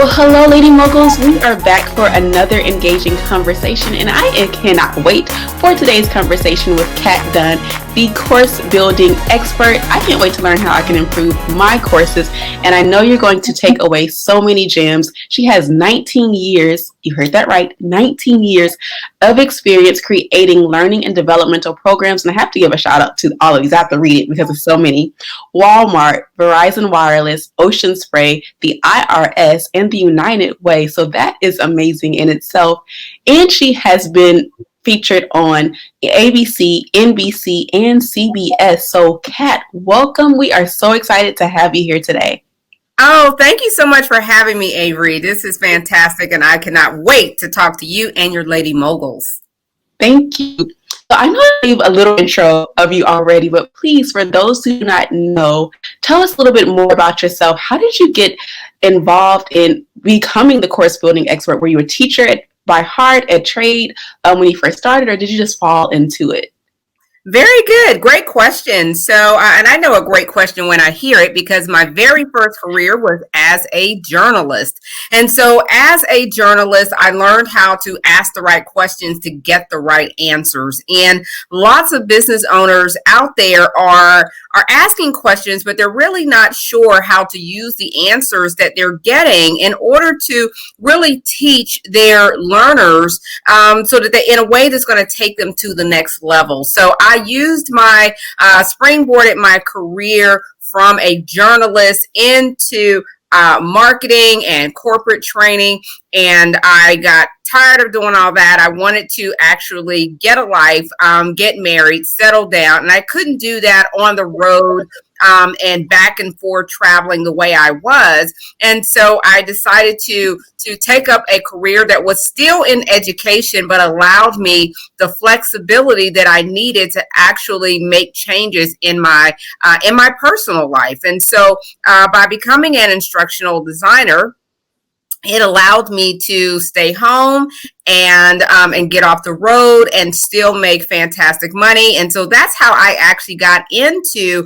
Well, hello, Lady Moguls. We are back for another engaging conversation, and I cannot wait for today's conversation with Kat Dunn, the course building expert. I can't wait to learn how I can improve my courses, and I know you're going to take away so many gems. She has 19 years, you heard that right, 19 years of experience creating learning and developmental programs, and I have to give a shout out to all of these. I have to read it because there's so many. Walmart, Verizon Wireless, Ocean Spray, the IRS, and the United Way. So that is amazing in itself. And she has been featured on ABC, NBC, and CBS. So Kat, welcome. We are so excited to have you here today. Oh, thank you so much for having me, Avery. This is fantastic, and I cannot wait to talk to you and your Lady Moguls. Thank you. So I know I gave a little intro of you already, but please, for those who do not know, tell us a little bit more about yourself. How did you get involved in becoming the course building expert? Were you a teacher by heart, at trade when you first started, or did you just fall into it? Very good. Great question. So, and I know a great question when I hear it because my very first career was as a journalist. And so as a journalist, I learned how to ask the right questions to get the right answers. And lots of business owners out there are asking questions, but they're really not sure how to use the answers that they're getting in order to really teach their learners so that they, in a way that's going to take them to the next level. So I used my springboarded my career from a journalist into marketing and corporate training, and I got tired of doing all that. I wanted to actually get a life, get married, settle down, and I couldn't do that on the road and back and forth traveling the way I was. And so I decided to take up a career that was still in education, but allowed me the flexibility that I needed to actually make changes in my personal life. And so by becoming an instructional designer, it allowed me to stay home and get off the road and still make fantastic money. And so that's how I actually got into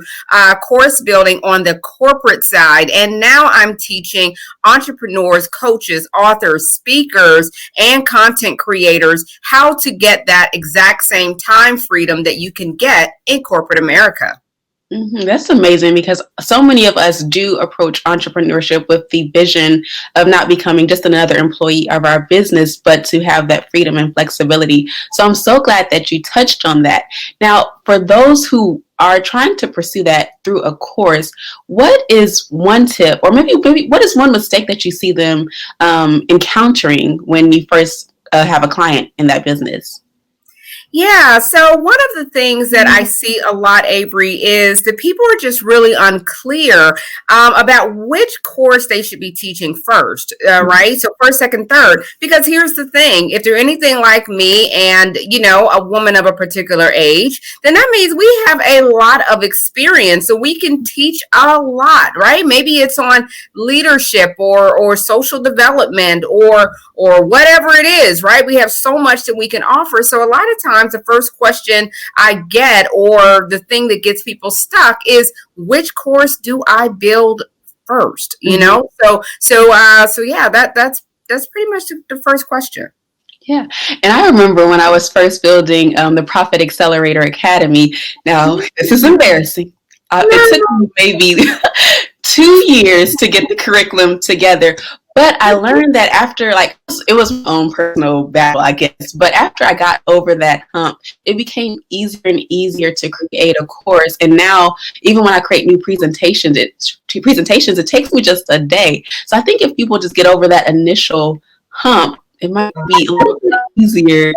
course building on the corporate side. And now I'm teaching entrepreneurs, coaches, authors, speakers, and content creators how to get that exact same time freedom that you can get in corporate America. Mm-hmm. That's amazing because so many of us do approach entrepreneurship with the vision of not becoming just another employee of our business, but to have that freedom and flexibility. So I'm so glad that you touched on that. Now, for those who are trying to pursue that through a course, what is one tip, or maybe what is one mistake that you see them encountering when you first have a client in that business? Yeah, so one of the things that I see a lot, Avery, is that people are just really unclear about which course they should be teaching first, right? So first, second, third, because here's the thing. If they're anything like me and, a woman of a particular age, then that means we have a lot of experience. So we can teach a lot, right? Maybe it's on leadership or social development or whatever it is, right? We have so much that we can offer. So a lot of times, the first question I get or the thing that gets people stuck is, which course do I build first? So yeah, that's pretty much the first question. Yeah. And I remember when I was first building the Profit Accelerator Academy. Now, this is embarrassing. It took me maybe 2 years to get the curriculum together. But I learned that after, it was my own personal battle, I guess. But after I got over that hump, it became easier and easier to create a course. And now, even when I create new presentations, it takes me just a day. So I think if people just get over that initial hump, it might be a little bit easier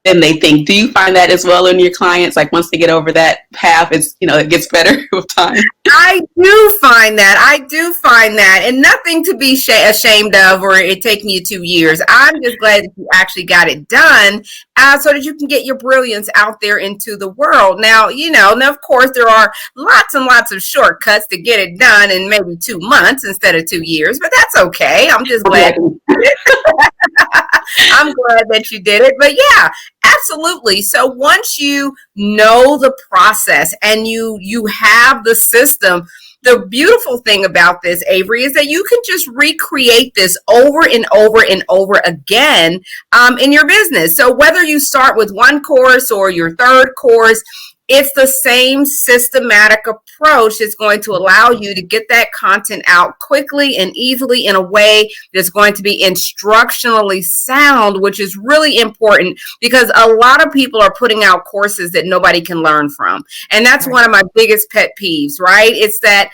than they think. Do you find that as well in your clients? Like once they get over that path, it gets better with time. I do find that, and nothing to be ashamed of, or it taking you 2 years. I'm just glad that you actually got it done, so that you can get your brilliance out there into the world. Now, now of course there are lots and lots of shortcuts to get it done in maybe 2 months instead of 2 years, but that's okay. I'm just glad. I'm glad that you did it. But yeah, absolutely. So once you know the process and you have the system, the beautiful thing about this, Avery, is that you can just recreate this over and over and over again in your business. So whether you start with one course or your third course, it's the same systematic approach that's going to allow you to get that content out quickly and easily in a way that's going to be instructionally sound, which is really important because a lot of people are putting out courses that nobody can learn from. And that's one of my biggest pet peeves, right? It's that,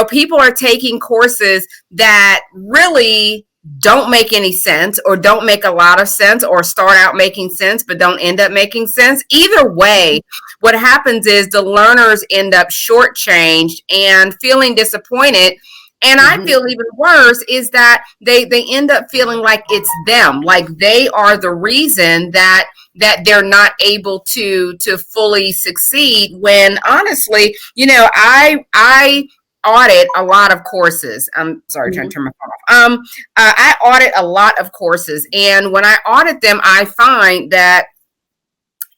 people are taking courses that really don't make any sense or don't make a lot of sense or start out making sense but don't end up making sense. Either way, what happens is the learners end up shortchanged and feeling disappointed. And I feel even worse is that they end up feeling like it's them, like they are the reason that they're not able to fully succeed, when honestly, I audit a lot of courses. I'm sorry, trying to turn my phone off. I audit a lot of courses, and when I audit them, I find that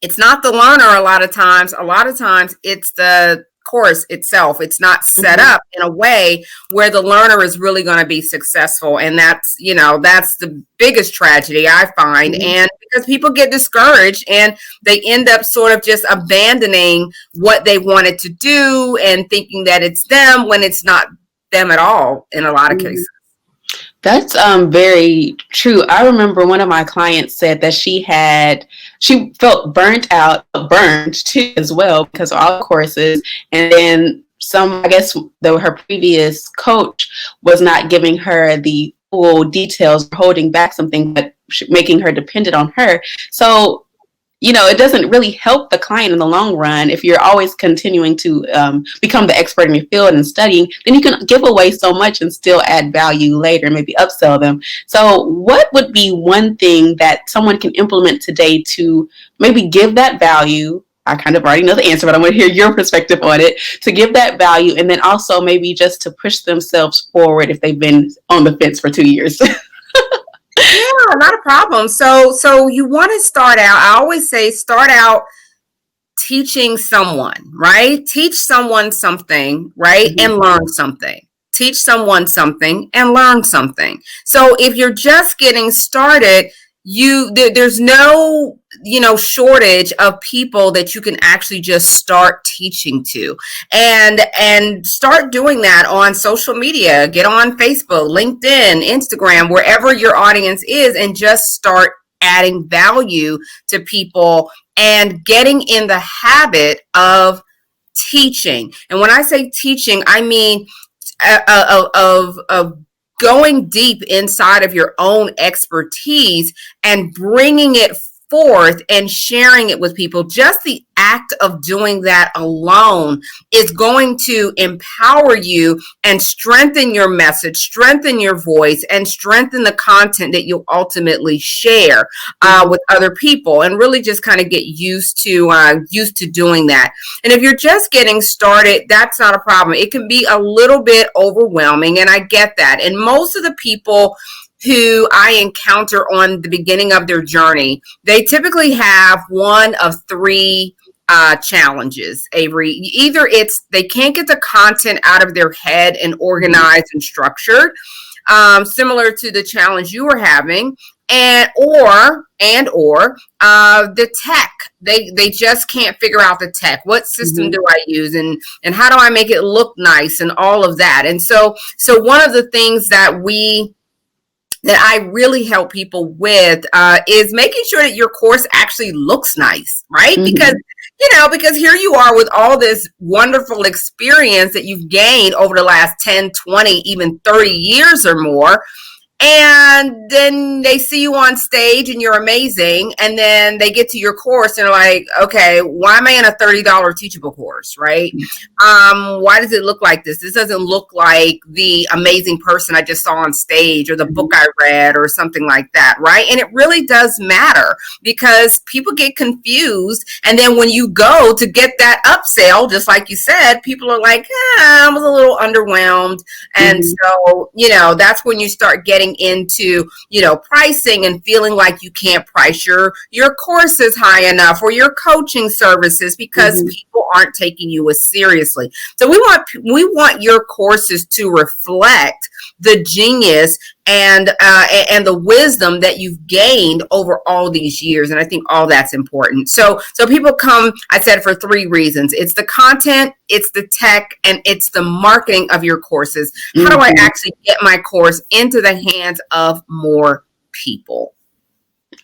it's not the learner a lot of times. A lot of times it's the course itself. It's not set up in a way where the learner is really going to be successful. And that's the biggest tragedy I find. And because people get discouraged and they end up sort of just abandoning what they wanted to do and thinking that it's them when it's not them at all in a lot of cases. That's very true. I remember one of my clients said that she felt burned too as well because of all the courses, and then I guess her previous coach was not giving her the full details, holding back something, but making her dependent on her. So it doesn't really help the client in the long run. If you're always continuing to become the expert in your field and studying, then you can give away so much and still add value later, maybe upsell them. So what would be one thing that someone can implement today to maybe give that value? I kind of already know the answer, but I want to hear your perspective on it, to give that value, and then also maybe just to push themselves forward if they've been on the fence for 2 years. Yeah, not a problem. So you want to start out, I always say, start out teaching someone, right? Teach someone something, right? And learn something. Teach someone something and learn something. So if you're just getting started, there's no shortage of people that you can actually just start teaching to, and start doing that on social media. Get on Facebook, LinkedIn, Instagram, wherever your audience is, and just start adding value to people and getting in the habit of teaching. And when I say teaching, I mean of going deep inside of your own expertise and bringing it forth and sharing it with people. Just the act of doing that alone is going to empower you and strengthen your message, strengthen your voice, and strengthen the content that you'll ultimately share with other people, and really just kind of get used to doing that. And if you're just getting started, that's not a problem. It can be a little bit overwhelming, and I get that. And most of the people who I encounter on the beginning of their journey, they typically have one of three challenges, Avery. Either it's they can't get the content out of their head and organized and structured, similar to the challenge you were having, or the tech. They just can't figure out the tech. What system do I use, and how do I make it look nice, and all of that. And so one of the things that I really help people with is making sure that your course actually looks nice, right? Because here you are with all this wonderful experience that you've gained over the last 10, 20, even 30 years or more. And then they see you on stage and you're amazing. And then they get to your course and they're like, okay, why am I in a $30 teachable course, right? Why does it look like this? This doesn't look like the amazing person I just saw on stage or the book I read or something like that, right? And it really does matter because people get confused. And then when you go to get that upsell, just like you said, people are like, I was a little underwhelmed. And so, that's when you start getting into pricing and feeling like you can't price your courses high enough or your coaching services because people aren't taking you as seriously. So we want your courses to reflect the genius and the wisdom that you've gained over all these years. And I think all that's important. So people come, I said, for three reasons. It's the content, it's the tech, and it's the marketing of your courses. How do I actually get my course into the hands of more people?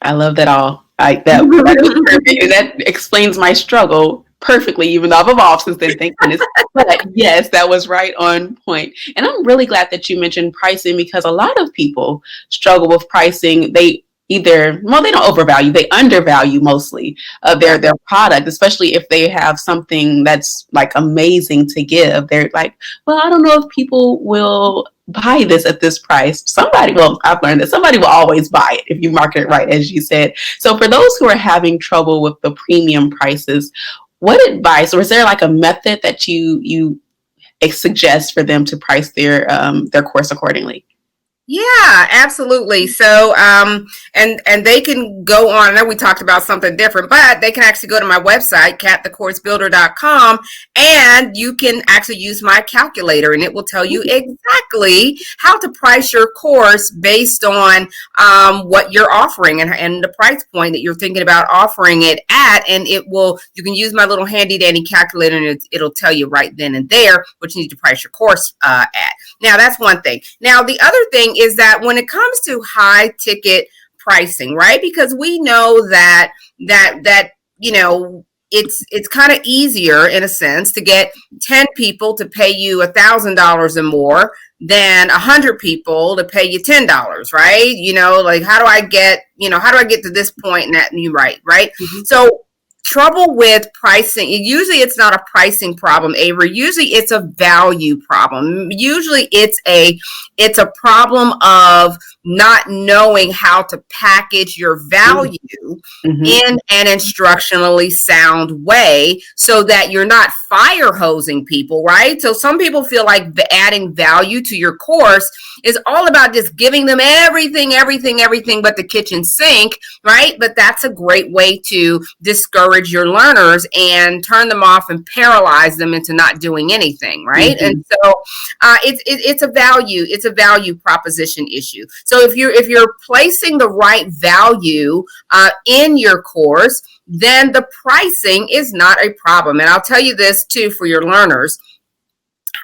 I love that all. That explains my struggle perfectly, even though I've evolved since then, thank goodness. But yes, that was right on point. And I'm really glad that you mentioned pricing, because a lot of people struggle with pricing. They they don't overvalue, they undervalue mostly their product, especially if they have something that's like amazing to give. They're like, well, I don't know if people will buy this at this price. I've learned that somebody will always buy it if you market it right, as you said. So for those who are having trouble with the premium prices, what advice, or is there like a method that you suggest for them to price their course accordingly? Yeah, absolutely. So, and they can go on. I know we talked about something different, but they can actually go to my website, katthecoursebuilder.com, and you can actually use my calculator, and it will tell you exactly how to price your course based on what you're offering and the price point that you're thinking about offering it at. And you can use my little handy dandy calculator, and it'll tell you right then and there what you need to price your course at. Now, that's one thing. Now, the other thing is that when it comes to high ticket pricing, right? Because we know that it's kind of easier in a sense to get 10 people to pay you $1,000 or more than 100 people to pay you $10, right? Like how do I get to this point in that you right? Mm-hmm. So trouble with pricing, usually it's not a pricing problem, Avery. Usually it's a value problem. Usually it's a problem of not knowing how to package your value in an instructionally sound way so that you're not fire hosing people, right? So some people feel like adding value to your course is all about just giving them everything but the kitchen sink, right? But that's a great way to discourage your learners and turn them off and paralyze them into not doing anything, right? And so it's a value proposition issue. So if you're placing the right value in your course, then the pricing is not a problem. And I'll tell you this too for your learners.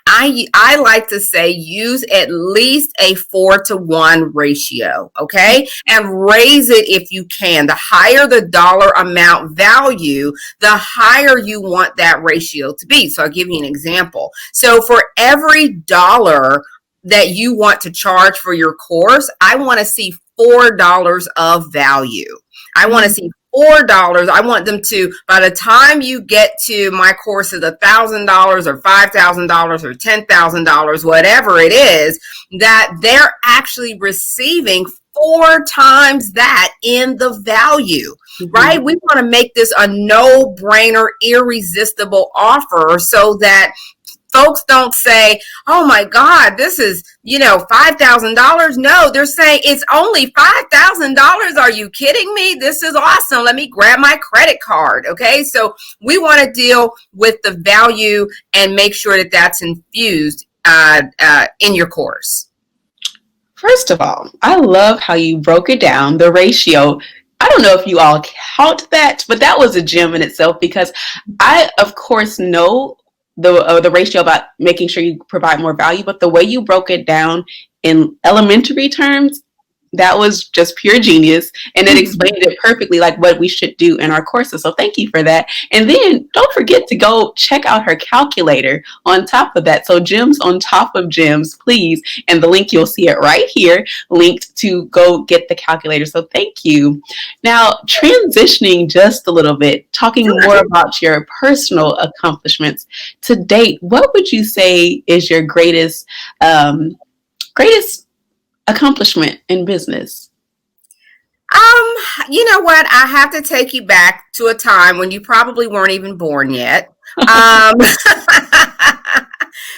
I like to say use at least a 4-to-1 ratio, okay? And raise it if you can. The higher the dollar amount value, the higher you want that ratio to be. So I'll give you an example. So for every dollar that you want to charge for your course, I want to see $4 of value. I want to see $4. I want them to, by the time you get to my course is $1,000 or $5,000 or $10,000, whatever it is, that they're actually receiving 4 times that in the value, right? We want to make this a no-brainer, irresistible offer so that folks don't say, oh my God, this is, $5,000. No, they're saying it's only $5,000. Are you kidding me? This is awesome. Let me grab my credit card. Okay. So we want to deal with the value and make sure that that's infused in your course. First of all, I love how you broke it down, the ratio. I don't know if you all count that, but that was a gem in itself, because I, of course, know the ratio about making sure you provide more value, but the way you broke it down in elementary terms, that was just pure genius, and it explained it perfectly, like what we should do in our courses. So thank you for that. And then don't forget to go check out her calculator on top of that. So gems on top of gems, please. And the link, you'll see it right here, linked to go get the calculator. So thank you. Now, transitioning just a little bit, talking more about your personal accomplishments to date, what would you say is your greatest accomplishment in business? You know what? I have to take you back to a time when you probably weren't even born yet.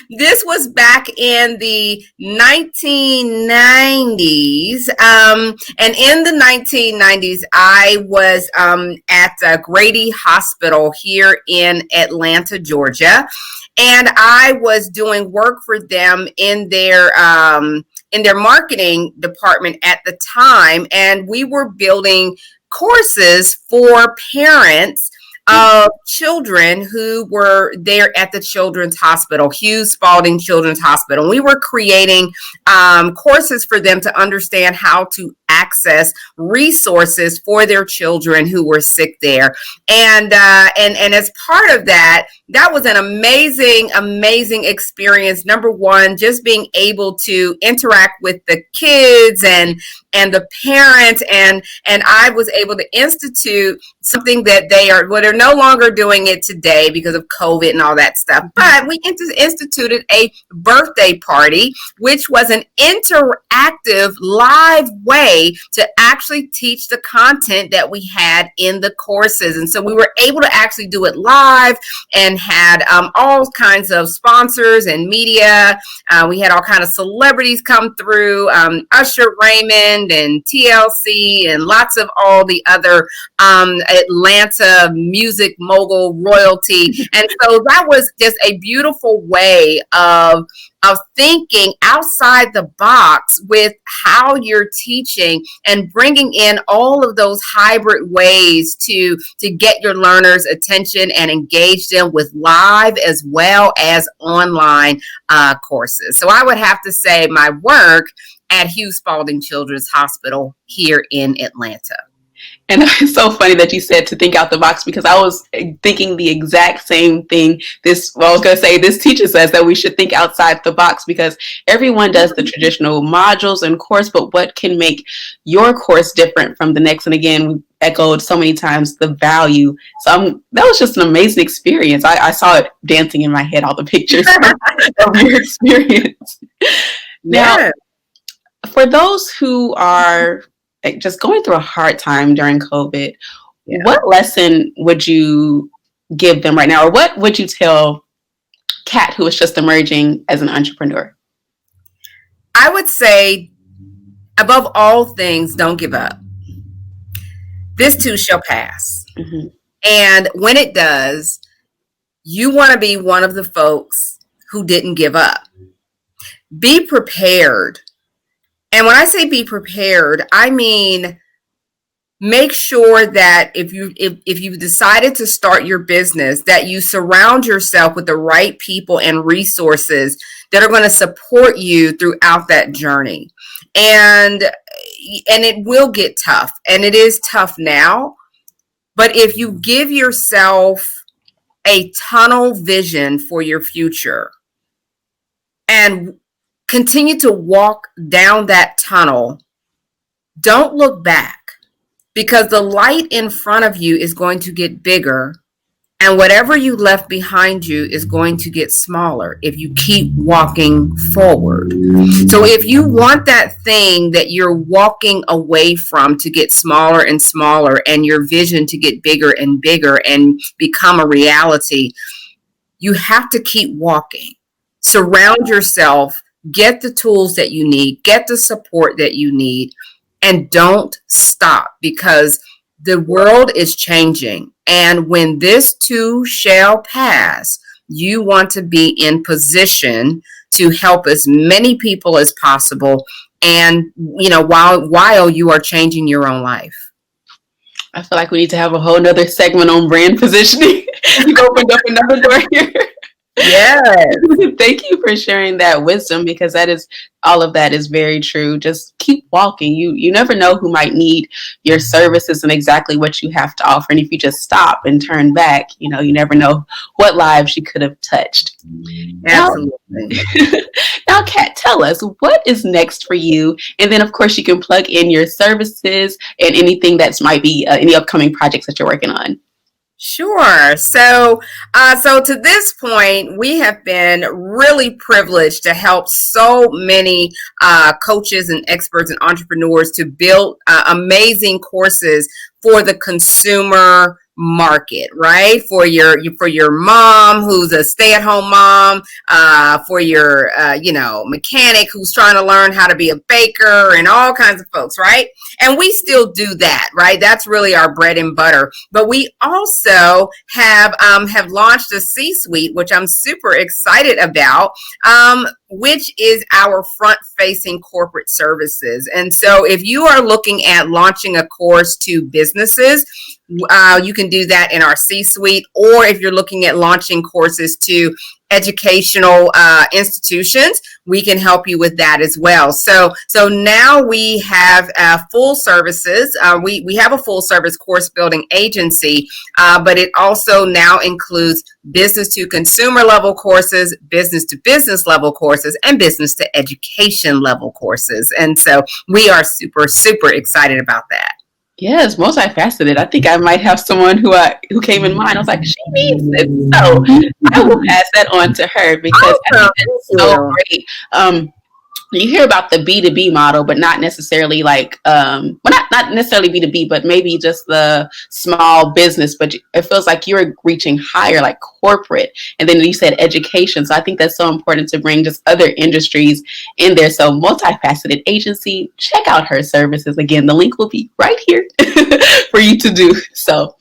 This was back in the 1990s. And in the 1990s, I was at Grady Hospital here in Atlanta, Georgia. And I was doing work for them in their marketing department at the time. And we were building courses for parents of children who were there at the Children's Hospital, Hughes Spalding Children's Hospital. We were creating courses for them to understand how to access resources for their children who were sick there. And as part of that, that was an amazing experience. Number one, just being able to interact with the kids and the parents, and I was able to institute something that they're no longer doing it today because of COVID and all that stuff. But we instituted a birthday party, which was an interactive live way to actually teach the content that we had in the courses. And so we were able to actually do it live and had all kinds of sponsors and media. We had all kinds of celebrities come through, Usher Raymond and TLC and lots of all the other Atlanta music mogul royalty. And so that was just a beautiful way of thinking outside the box with how you're teaching and bringing in all of those hybrid ways to get your learners' attention and engage them with live as well as online courses. So I would have to say my work at Hughes Spalding Children's Hospital here in Atlanta. And it's so funny that you said to think out the box, because I was thinking the exact same thing. This teaches us that we should think outside the box, because everyone does the traditional modules and course, but what can make your course different from the next? And again, we echoed so many times the value. So that was just an amazing experience. I saw it dancing in my head, all the pictures of your experience. Now, for those who are just going through a hard time during COVID, what lesson would you give them right now? Or what would you tell Kat, who is just emerging as an entrepreneur? I would say, above all things, don't give up. This too shall pass. Mm-hmm. And when it does, you want to be one of the folks who didn't give up. Be prepared. And when I say be prepared, I mean, make sure that if you've decided to start your business, that you surround yourself with the right people and resources that are going to support you throughout that journey. And it will get tough, and it is tough now. But if you give yourself a tunnel vision for your future and continue to walk down that tunnel, don't look back, because the light in front of you is going to get bigger, and whatever you left behind you is going to get smaller if you keep walking forward. So if you want that thing that you're walking away from to get smaller and smaller, and your vision to get bigger and bigger and become a reality, you have to keep walking. Surround yourself. Get the tools that you need, get the support that you need, and don't stop, because the world is changing. And when this too shall pass, you want to be in position to help as many people as possible, and while you are changing your own life. I feel like we need to have a whole nother segment on brand positioning. You opened up another door here. Yes. Thank you for sharing that wisdom, because all of that is very true. Just keep walking. You never know who might need your services and exactly what you have to offer. And if you just stop and turn back, you never know what lives you could have touched. Absolutely. Now, Kat, tell us, what is next for you? And then, of course, you can plug in your services and anything that might be any upcoming projects that you're working on. Sure. So to this point, we have been really privileged to help so many coaches and experts and entrepreneurs to build amazing courses for the consumer market, right? For your mom who's a stay-at-home mom, for your mechanic who's trying to learn how to be a baker, and all kinds of folks, right? And we still do that, right? That's really our bread and butter. But we also have launched a C-suite, which I'm super excited about, which is our front-facing corporate services. And so if you are looking at launching a course to businesses, you can do that in our C-suite, or if you're looking at launching courses to educational institutions, we can help you with that as well. So now we have full services. We have a full service course building agency, but it also now includes business to consumer level courses, business to business level courses, and business to education level courses. And so we are super, super excited about that. Yes, multifaceted. I think I might have someone who came in mind. I was like, she needs it. So I will pass that on to her because I think that's so great. You hear about the B2B model, but not necessarily like, not necessarily B2B, but maybe just the small business, but it feels like you're reaching higher, like corporate. And then you said education. So I think that's so important to bring just other industries in there. So multifaceted agency, check out her services. Again, the link will be right here for you to do. So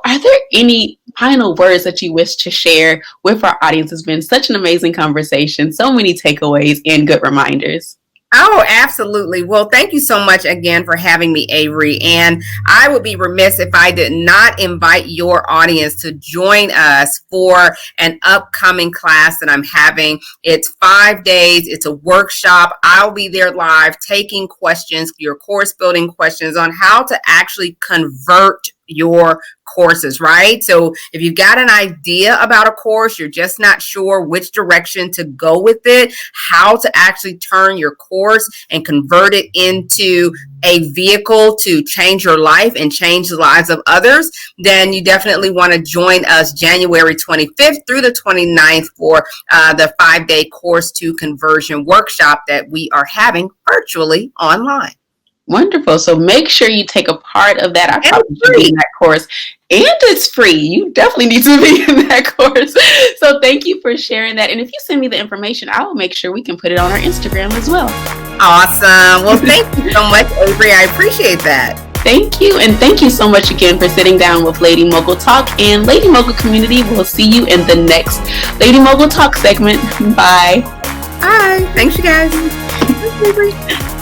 are there any final words that you wish to share with our audience? It's been such an amazing conversation. So many takeaways and good reminders. Oh, absolutely. Well, thank you so much again for having me, Avery. And I would be remiss if I did not invite your audience to join us for an upcoming class that I'm having. It's 5 days. It's a workshop. I'll be there live taking questions, your course building questions on how to actually convert your courses, right? So if you've got an idea about a course, you're just not sure which direction to go with it, how to actually turn your course and convert it into a vehicle to change your life and change the lives of others, then you definitely want to join us January 25th through the 29th for the 5-day course to conversion workshop that we are having virtually online. Wonderful. So make sure you take a part of that. I probably should be in that course. And it's free. You definitely need to be in that course. So thank you for sharing that. And if you send me the information, I will make sure we can put it on our Instagram as well. Awesome. Well, thank you so much, Avery. I appreciate that. Thank you. And thank you so much again for sitting down with Lady Mogul Talk. And Lady Mogul community, we'll see you in the next Lady Mogul Talk segment. Bye. Bye. Thanks, you guys. Thanks, Avery.